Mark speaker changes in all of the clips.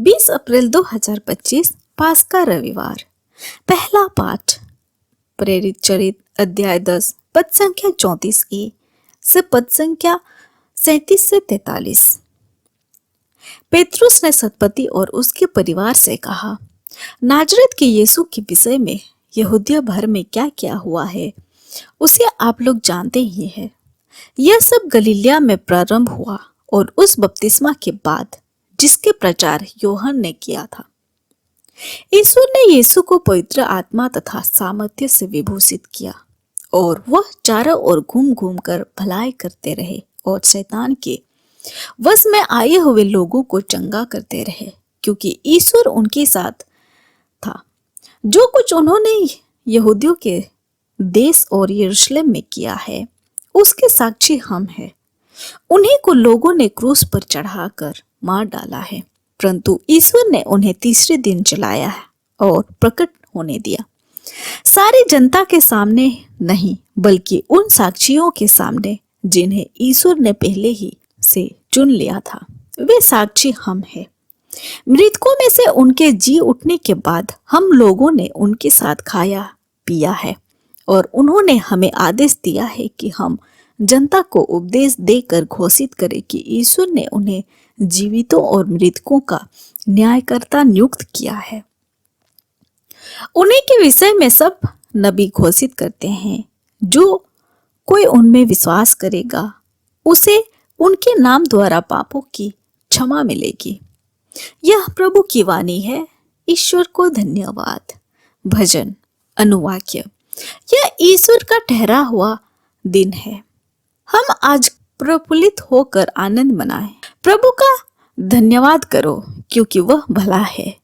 Speaker 1: 20 अप्रैल 2025 पास्का रविवार। पहला पाठ प्रेरित चरित अध्याय 10 पद संख्या 34a से पद संख्या 37 से 43। पेत्रुस ने सतपति और उसके परिवार से कहा, नाजरत के यीशु के विषय में यहूदिया भर में क्या क्या हुआ है उसे आप लोग जानते ही हैं। यह सब गलीलिया में प्रारंभ हुआ और उस बपतिस्मा के बाद जिसके प्रचार यूहन्ना ने किया था। ईश्वर ने यीशु को पवित्र आत्मा तथा सामर्थ्य से विभूषित किया और वह चारों ओर घूम घूम कर भलाई करते रहे और शैतान के वश में आए हुए लोगों को चंगा करते रहे, क्योंकि ईश्वर उनके साथ था। जो कुछ उन्होंने यहूदियों के देश और यरूशलेम में किया है उसके साक्षी हम हैं। उन्हीं को लोगों ने क्रूस पर चढ़ाकर मार डाला है, परंतु ईश्वर ने उन्हें तीसरे दिन जलाया है और प्रकट होने दिया, सारी जनता के सामने नहीं बल्कि उन साक्षियों के सामने जिन्हें ईश्वर ने पहले ही से चुन लिया था। वे साक्षी हम हैं। मृतकों में से उनके जी उठने के बाद हम लोगों ने उनके साथ खाया पिया है और उन्होंने हमें आदेश दिया है कि हम जनता को उपदेश देकर घोषित करें कि ईश्वर ने उन्हें जीवितों और मृतकों का न्यायकर्ता नियुक्त किया है। उन्हीं के विषय में सब नबी घोषित करते हैं, जो कोई उनमें विश्वास करेगा उसे उनके नाम द्वारा पापों की क्षमा मिलेगी। यह प्रभु की वाणी है। ईश्वर को धन्यवाद। भजन अनुवाक्य। यह ईश्वर का ठहरा हुआ दिन है। हम आज प्रफुल्लित होकर आनंद मनाएं। प्रभु का धन्यवाद करो क्योंकि वह भला है।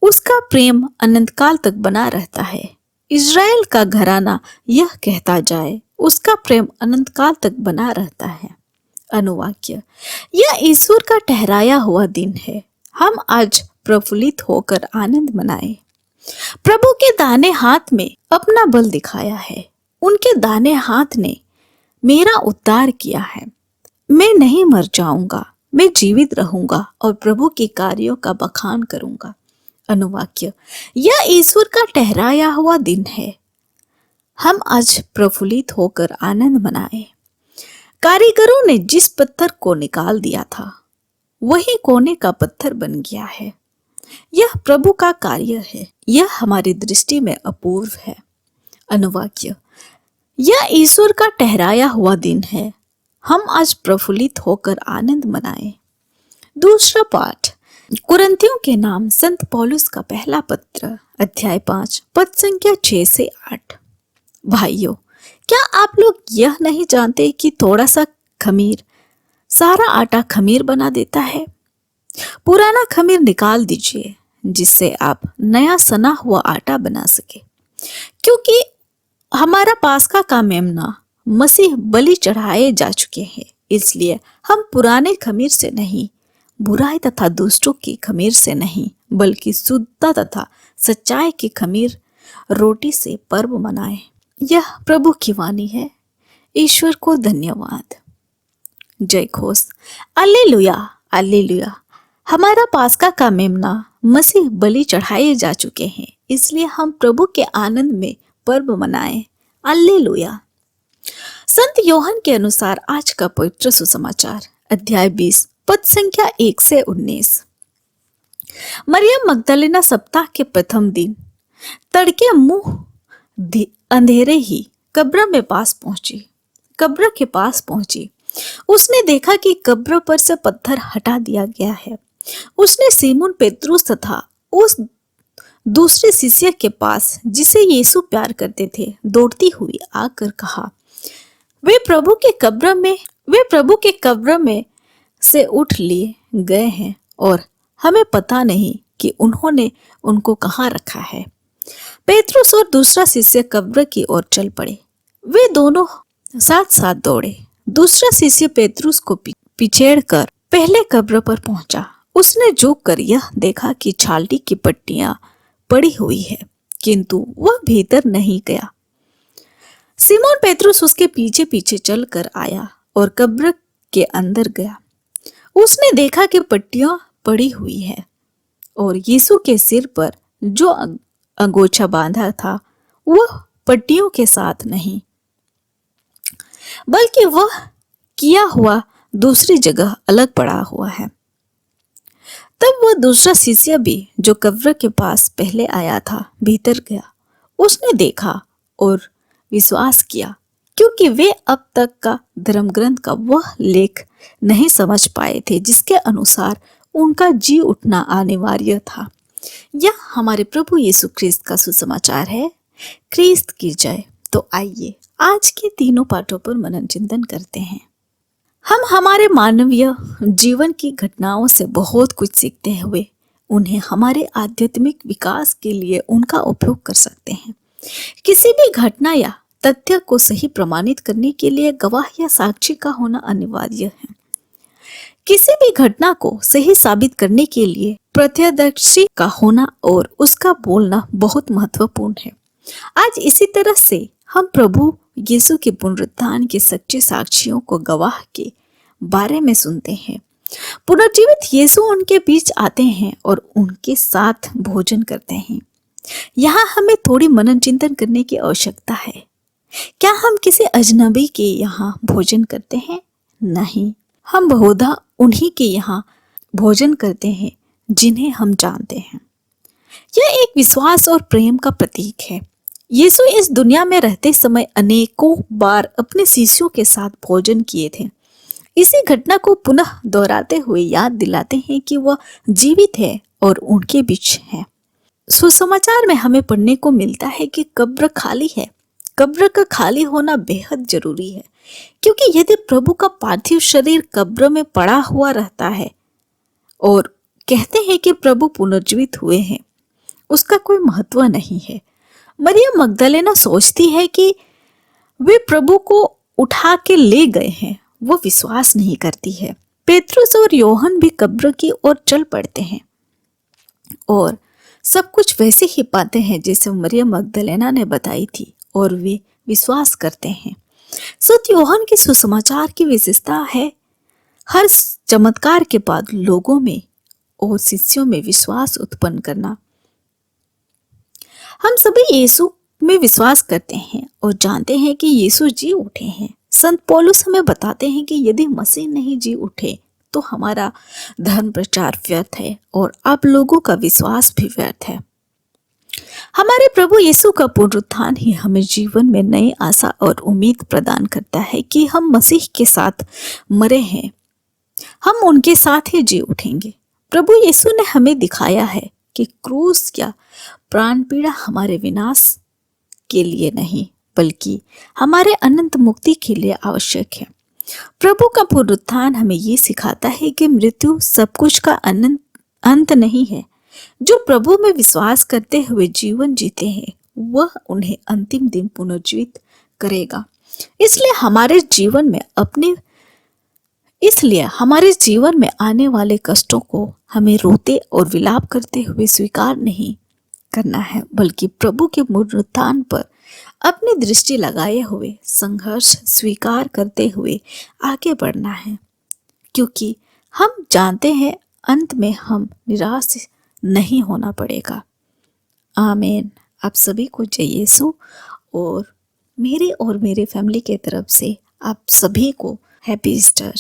Speaker 1: उसका प्रेम अनंत काल तक बना रहता है। इज़राइल का घराना यह कहता जाए, उसका प्रेम अनंत काल तक बना रहता है। अनुवाक्य। यह ईश्वर का ठहराया हुआ दिन है। हम आज प्रफुल्लित होकर आनंद मनाएं। प्रभु के दाहिने हाथ में अपना बल दिखाया है। उनके दाहिने हाथ ने मेरा उद्धार किया है। मैं नहीं मर जाऊंगा, मैं जीवित रहूंगा और प्रभु के कार्यों का बखान करूंगा। अनुवाक्य। यह ईश्वर का ठहराया हुआ दिन है। हम आज प्रफुल्लित होकर आनंद मनाएं। कारीगरों ने जिस पत्थर को निकाल दिया था वही कोने का पत्थर बन गया है। यह प्रभु का कार्य है। यह हमारी दृष्टि में अपूर्व है। अनुवाक्य। यह ईश्वर का ठहराया हुआ दिन है। हम आज प्रफुल्लित होकर आनंद मनाएं। दूसरा पाठ कुरिन्थियों के नाम संत पौलुस का पहला पत्र अध्याय 5 पद संख्या 6 से 8। भाइयों, क्या आप लोग यह नहीं जानते कि थोड़ा सा खमीर सारा आटा खमीर बना देता है? पुराना खमीर निकाल दीजिए जिससे आप नया सना हुआ आटा बना सके, क्योंकि हमारा पास्का का मेमना मसीह बलि चढ़ाए जा चुके हैं। इसलिए हम पुराने खमीर से नहीं, बुराई तथा दुष्टों के खमीर से नहीं, बल्कि शुद्धता तथा सच्चाई के खमीर रोटी से पर्व मनाएं। यह प्रभु की वाणी है। ईश्वर को धन्यवाद। जय घोष। alleluia alleluia। हमारा पास्का का मेमना मसीह बलि चढ़ाए जा चुके हैं, इसलिए हम प्रभु के आनंद में पर्व मनाएं। alleluia। संत यूहन्ना के अनुसार आज का पवित्र सुसमाचार अध्याय 20 पद संख्या 1 से 19। मरियम मगदलीना सप्ताह के प्रथम दिन तड़के मुंह अंधेरे ही कब्र के पास पहुंची। उसने देखा कि कब्र पर से पत्थर हटा दिया गया है। उसने सीमोन पेत्रुस तथा उस दूसरे शिष्य के पास जिसे यीशु प्यार करते थे दौड़ती हुई आकर कहा, वे प्रभु के कब्र में से उठ लिए गए हैं और हमें पता नहीं कि उन्होंने उनको कहाँ रखा है। पेत्रुस और दूसरा शिष्य कब्र की ओर चल पड़े। वे दोनों साथ साथ दौड़े। दूसरा शिष्य पेत्रुस को पिछेड़ कर पहले कब्र पर पहुंचा। उसने झुक कर यह देखा कि छालनी की पट्टियां पड़ी हुई है, किंतु वह भीतर नहीं गया। सिमोन पेत्रुस उसके पीछे पीछे चल कर आया और कब्र के अंदर गया। उसने देखा कि पट्टियां पड़ी हुई है, और यीशु के सिर पर जो अंगोछा बांधा था वह पट्टियों के साथ नहीं, बल्कि वह किया हुआ दूसरी जगह अलग पड़ा हुआ है। तब वह दूसरा शिष्य भी जो कब्र के पास पहले आया था भीतर गया। उसने देखा और विश्वास किया, क्योंकि वे अब तक का धर्म ग्रंथ का वह लेख नहीं समझ पाए थे जिसके अनुसार उनका जी उठना अनिवार्य था। यह हमारे प्रभु यीशु ख्रिस्त का सुसमाचार है। ख्रिस्त की जय। तो आइए आज के तीनों पाठों पर मनन चिंतन करते हैं। हम हमारे मानवीय जीवन की घटनाओं से बहुत कुछ सीखते हुए उन्हें हमारे आध्यात्मिक विकास के लिए उनका उपयोग कर सकते हैं। किसी भी घटना या तथ्य को सही प्रमाणित करने के लिए गवाह या साक्षी का होना अनिवार्य है। किसी भी घटना को सही साबित करने के लिए प्रत्यक्षदर्शी का होना और उसका बोलना बहुत महत्वपूर्ण है। आज इसी तरह से हम प्रभु यीशु के पुनरुत्थान के सच्चे साक्षियों को गवाह के बारे में सुनते हैं। पुनर्जीवित यीशु उनके बीच आते हैं और उनके साथ भोजन करते हैं। यहाँ हमें थोड़ी मनन चिंतन करने की आवश्यकता है। क्या हम किसी अजनबी के यहाँ भोजन करते हैं? नहीं, हम बहुधा उन्हीं के यहाँ भोजन करते हैं जिन्हें हम जानते हैं। यह एक विश्वास और प्रेम का प्रतीक है। यीशु इस दुनिया में रहते समय अनेकों बार अपने शिष्यों के साथ भोजन किए थे। इसी घटना को पुनः दोहराते हुए याद दिलाते हैं कि वह जीवित है और उनके बीच है। सुसमाचार में हमें पढ़ने को मिलता है कि कब्र खाली है। कब्र का खाली होना बेहद जरूरी है, क्योंकि यदि प्रभु का पार्थिव शरीर कब्र में पड़ा हुआ रहता है और कहते हैं कि प्रभु पुनर्जीवित हुए हैं, उसका कोई महत्व नहीं है। मरियम मगदलेना सोचती है कि वे प्रभु को उठा के ले गए हैं। वो विश्वास नहीं करती है। पेतरुस और योहन भी कब्र की ओर चल पड़ते हैं और सब कुछ वैसे ही पाते हैं जैसे मरियम मगदलेना ने बताई थी, और वे विश्वास करते हैं। सत योहन के सुसमाचार की विशेषता है हर चमत्कार के बाद लोगों में और शिष्यों में विश्वास उत्पन्न करना। हम सभी यीशु में विश्वास करते हैं और जानते हैं कि यीशु जी उठे हैं। संत पौलुस हमें बताते हैं कि यदि मसीह नहीं जी उठे तो हमारा धर्म प्रचार व्यर्थ है और आप लोगों का विश्वास भी व्यर्थ है। हमारे प्रभु यीशु का पुनरुत्थान ही हमें जीवन में नई आशा और उम्मीद प्रदान करता है कि हम मसीह के साथ मरे हैं, हम उनके साथ ही जी उठेंगे। प्रभु यीशु ने हमें दिखाया है कि क्रूस या प्राण पीड़ा हमारे विनाश के लिए नहीं, बल्कि हमारे अनंत मुक्ति के लिए आवश्यक है। प्रभु का पुनरुत्थान हमें ये सिखाता है कि मृत्यु सब कुछ का अंत नहीं है। जो प्रभु में विश्वास करते हुए जीवन जीते हैं, वह उन्हें अंतिम दिन पुनर्जीवित करेगा। इसलिए हमारे जीवन में आने वाले कष्टों को हमें रोते और विलाप करते हुए स्वीकार नहीं करना है, बल्कि प्रभु के पुनरुत्थान पर अपनी दृष्टि लगाए हुए संघर्ष स्वीकार करते हुए आगे बढ़ना है, क्योंकि हम जानते हैं अंत में हम निराश नहीं होना पड़ेगा। आमीन। आप सभी को जय यीशु और मेरे फैमिली के तरफ से आप सभी को हैप्पी ईस्टर।